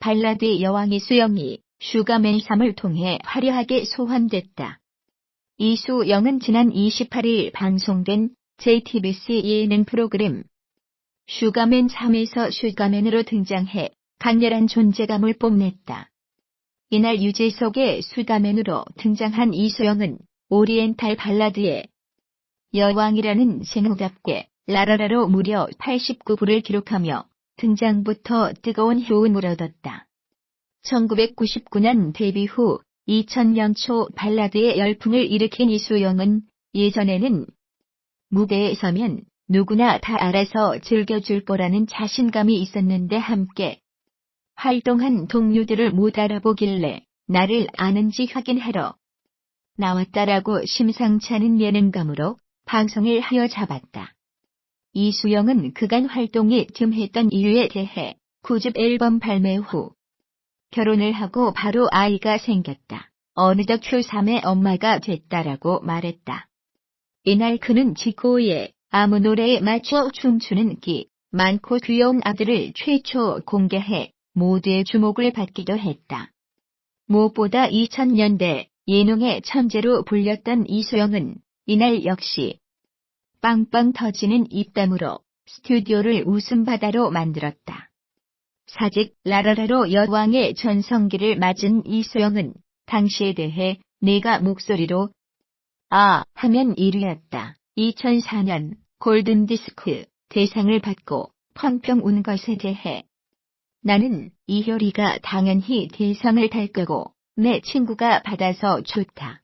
발라드의 여왕 이수영이 슈가맨 3을 통해 화려하게 소환됐다. 이수영은 지난 28일 방송된 JTBC 예능 프로그램 슈가맨 3에서 슈가맨으로 등장해 강렬한 존재감을 뽐냈다. 이날 유재석의 슈가맨으로 등장한 이수영은 오리엔탈 발라드의 여왕이라는 싱어답게 라라라로 무려 89부를 기록하며 등장부터 뜨거운 효응을 얻었다. 1999년 데뷔 후 2000년 초 발라드의 열풍을 일으킨 이수영은 예전에는 무대에 서면 누구나 다 알아서 즐겨줄 거라는 자신감이 있었는데 함께 활동한 동료들을 못 알아보길래 나를 아는지 확인하러 나왔다라고 심상치 않은 예능감으로 방송을 하여 잡았다. 이수영은 그간 활동이 뜸했던 이유에 대해 9집 앨범 발매 후 결혼을 하고 바로 아이가 생겼다. 어느덧 초3의 엄마가 됐다라고 말했다. 이날 그는 지코의 아무 노래에 맞춰 춤추는 기 많고 귀여운 아들을 최초 공개해 모두의 주목을 받기도 했다. 무엇보다 2000년대 예능의 천재로 불렸던 이수영은 이날 역시 빵빵 터지는 입담으로 스튜디오를 웃음바다로 만들었다. 사직 라라라로 여왕의 전성기를 맞은 이수영은 당시에 대해 내가 목소리로 아 하면 1위였다. 2004년 골든디스크 대상을 받고 펑펑 운 것에 대해 나는 이효리가 당연히 대상을 탈 거고 내 친구가 받아서 좋다.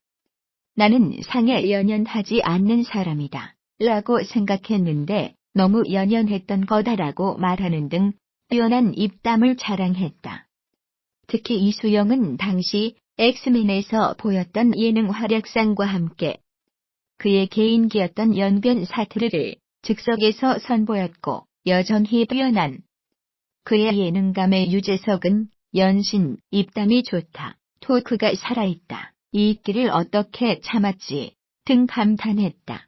나는 상에 연연하지 않는 사람이다. 라고 생각했는데 너무 연연했던 거다라고 말하는 등 뛰어난 입담을 자랑했다. 특히 이수영은 당시 엑스맨에서 보였던 예능 활약상과 함께 그의 개인기였던 연변 사투리를 즉석에서 선보였고 여전히 뛰어난 그의 예능감에 유재석은 연신 입담이 좋다. 토크가 살아있다. 이 끼를 어떻게 참았지 등 감탄했다.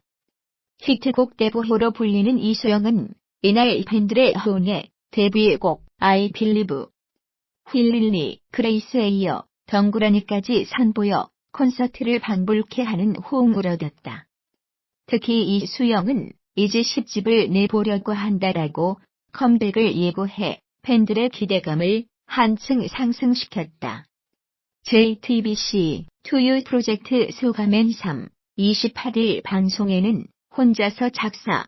히트곡 대보호로 불리는 이수영은 이날 팬들의 호응에 데뷔곡 I Believe, 휠릴리, 그레이스에 이어 덩그러니까지 선보여 콘서트를 방불케 하는 호응을 얻었다. 특히 이수영은 이제 10집을 내보려고 한다라고 컴백을 예고해 팬들의 기대감을 한층 상승시켰다. JTBC 투유 프로젝트 슈가맨 3 28일 방송에는 혼자서 작사,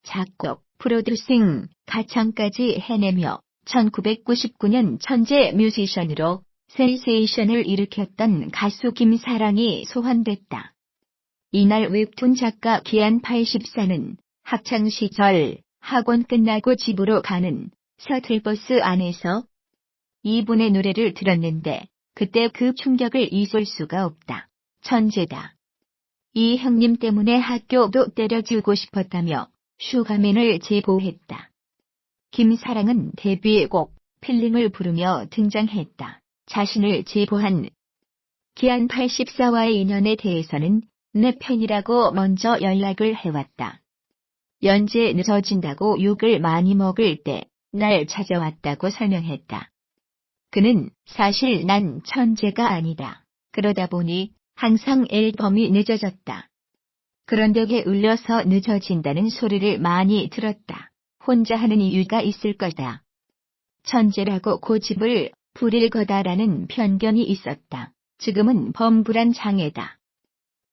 작곡, 프로듀싱, 가창까지 해내며 1999년 천재 뮤지션으로 센세이션을 일으켰던 가수 김사랑이 소환됐다. 이날 웹툰 작가 기안 84는 학창시절 학원 끝나고 집으로 가는 셔틀버스 안에서 이분의 노래를 들었는데 그때 그 충격을 잊을 수가 없다. 천재다. 이 형님 때문에 학교도 때려주고 싶었다며 슈가맨을 제보했다. 김사랑은 데뷔곡 필링을 부르며 등장했다. 자신을 제보한 기안 84와의 인연에 대해서는 내 팬이라고 먼저 연락을 해왔다. 연재 늦어진다고 욕을 많이 먹을 때 날 찾아왔다고 설명했다. 그는 사실 난 천재가 아니다. 그러다 보니 항상 앨범이 늦어졌다. 그런 덕에 울려서 늦어진다는 소리를 많이 들었다. 혼자 하는 이유가 있을 거다. 천재라고 고집을 부릴 거다라는 편견이 있었다. 지금은 범불안 장애다.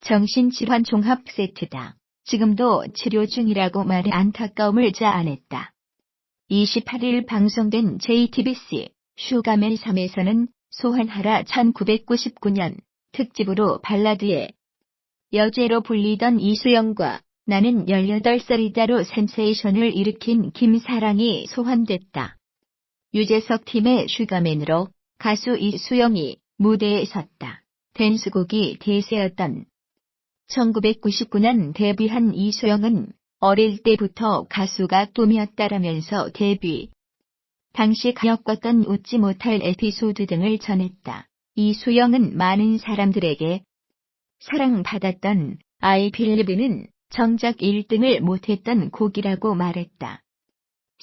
정신질환 종합 세트다. 지금도 치료 중이라고 말해 안타까움을 자아냈다. 28일 방송된 JTBC 슈가맨 3에서는 소환하라 1999년 특집으로 발라드의 여제로 불리던 이수영과 나는 18살이다로 센세이션을 일으킨 김사랑이 소환됐다. 유재석 팀의 슈가맨으로 가수 이수영이 무대에 섰다. 댄스곡이 대세였던 1999년 데뷔한 이수영은 어릴 때부터 가수가 꿈이었다라면서 데뷔 당시 겪었던 웃지 못할 에피소드 등을 전했다. 이수영은 많은 사람들에게 사랑받았던 I Believe는 정작 1등을 못했던 곡이라고 말했다.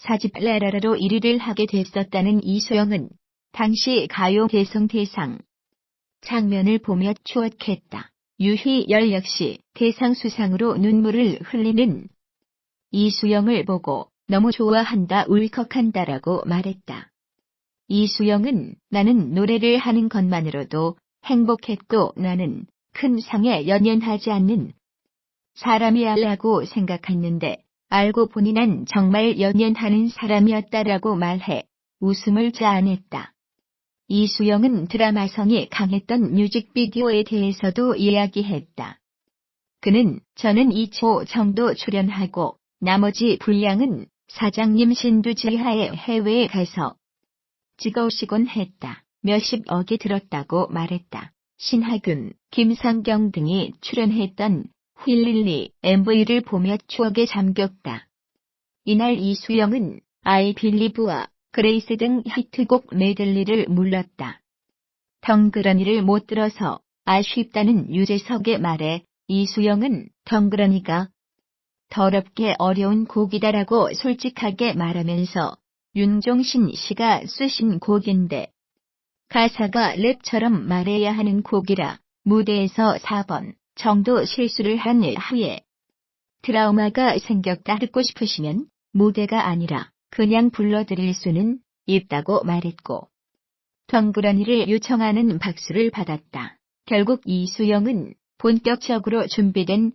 4집 라라라로 1위를 하게 됐었다는 이수영은 당시 가요 개성 대상 장면을 보며 추억했다. 유희열 역시 대상 수상으로 눈물을 흘리는 이수영을 보고 너무 좋아한다 울컥한다라고 말했다. 이수영은 나는 노래를 하는 것만으로도 행복했고 나는 큰 상에 연연하지 않는 사람이야라고 생각했는데 알고 보니 난 정말 연연하는 사람이었다라고 말해 웃음을 자아냈다. 이수영은 드라마성이 강했던 뮤직비디오에 대해서도 이야기했다. 그는 저는 2초 정도 출연하고 나머지 분량은 사장님 신두지하에 해외에 가서 찍어오시곤 했다. 몇십억이 들었다고 말했다. 신하균, 김상경 등이 출연했던 휠릴리 MV를 보며 추억에 잠겼다. 이날 이수영은 I Believe와 그레이스 등 히트곡 메들리를 불렀다. 덩그러니를 못 들어서 아쉽다는 유재석의 말에 이수영은 덩그러니가 더럽게 어려운 곡이다라고 솔직하게 말하면서 윤종신 씨가 쓰신 곡인데 가사가 랩처럼 말해야 하는 곡이라 무대에서 4번 정도 실수를 한 후에 트라우마가 생겼다 듣고 싶으시면 무대가 아니라 그냥 불러드릴 수는 있다고 말했고 덩그러니를 요청하는 박수를 받았다. 결국 이수영은 본격적으로 준비된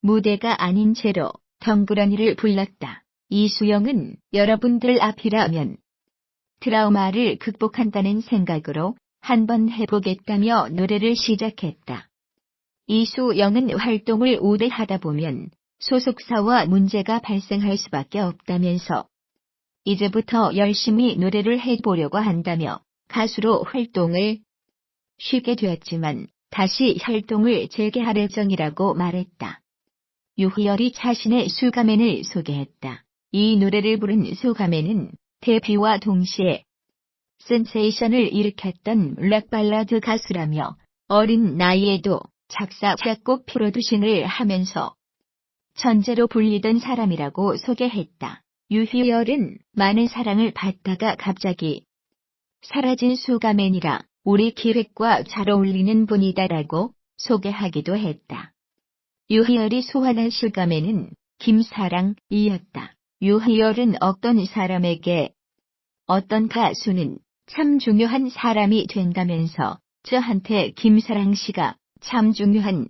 무대가 아닌 채로 덩그러니를 불렀다. 이수영은 여러분들 앞이라면 트라우마를 극복한다는 생각으로 한번 해보겠다며 노래를 시작했다. 이수영은 활동을 오래 하다 보면 소속사와 문제가 발생할 수밖에 없다면서 이제부터 열심히 노래를 해보려고 한다며 가수로 활동을 쉬게 되었지만 다시 활동을 재개할 예정이라고 말했다. 유희열이 자신의 수가맨을 소개했다. 이 노래를 부른 수가맨은 데뷔와 동시에 센세이션을 일으켰던 락발라드 가수라며 어린 나이에도 작사, 작곡 프로듀싱을 하면서 천재로 불리던 사람이라고 소개했다. 유희열은 많은 사랑을 받다가 갑자기 사라진 수가맨이라 우리 기획과 잘 어울리는 분이다라고 소개하기도 했다. 유희열이 소환한 수가맨은 김사랑이었다. 유희열은 어떤 사람에게 어떤 가수는 참 중요한 사람이 된다면서 저한테 김사랑 씨가 참 중요한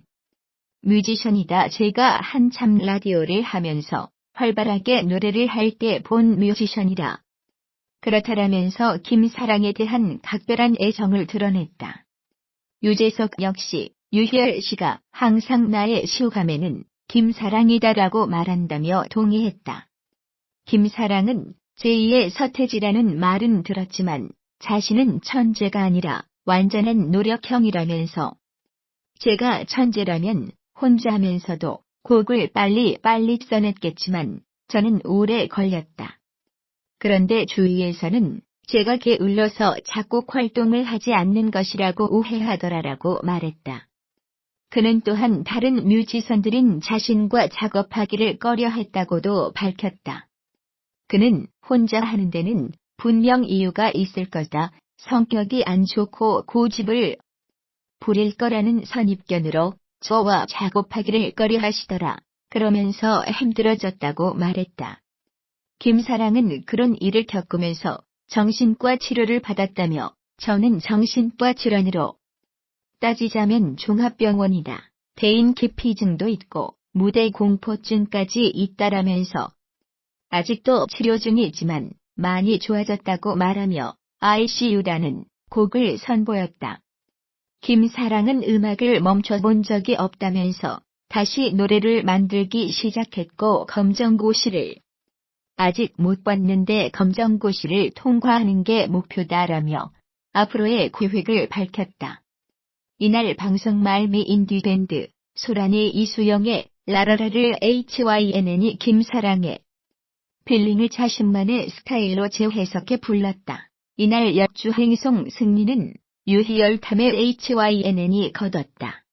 뮤지션이다. 제가 한참 라디오를 하면서 활발하게 노래를 할 때 본 뮤지션이라 그렇다라면서 김사랑에 대한 각별한 애정을 드러냈다. 유재석 역시 유희열 씨가 항상 나의 수가맨은 김사랑이다라고 말한다며 동의했다. 김사랑은 제2의 서태지라는 말은 들었지만 자신은 천재가 아니라 완전한 노력형이라면서 제가 천재라면 혼자 하면서도 곡을 빨리 써냈겠지만 저는 오래 걸렸다. 그런데 주위에서는 제가 게을러서 작곡 활동을 하지 않는 것이라고 오해하더라라고 말했다. 그는 또한 다른 뮤지션들인 자신과 작업하기를 꺼려했다고도 밝혔다. 그는 혼자 하는 데는 분명 이유가 있을 거다. 성격이 안 좋고 고집을 부릴 거라는 선입견으로 저와 작업하기를 꺼려하시더라. 그러면서 힘들어졌다고 말했다. 김사랑은 그런 일을 겪으면서 정신과 치료를 받았다며 저는 정신과 질환으로 따지자면 종합병원이다. 대인 기피증도 있고 무대 공포증까지 있다라면서 아직도 치료 중이지만 많이 좋아졌다고 말하며 ICU라는 곡을 선보였다. 김사랑은 음악을 멈춰본 적이 없다면서 다시 노래를 만들기 시작했고 검정고시를 아직 못 봤는데 검정고시를 통과하는 게 목표다라며 앞으로의 계획을 밝혔다. 이날 방송 말미 인디밴드 소란이 이수영의 라라라를 HYNN이 김사랑의 필링을 자신만의 스타일로 재해석해 불렀다. 이날 역주행송 승리는 유희열 탐의 HYNN이 거뒀다.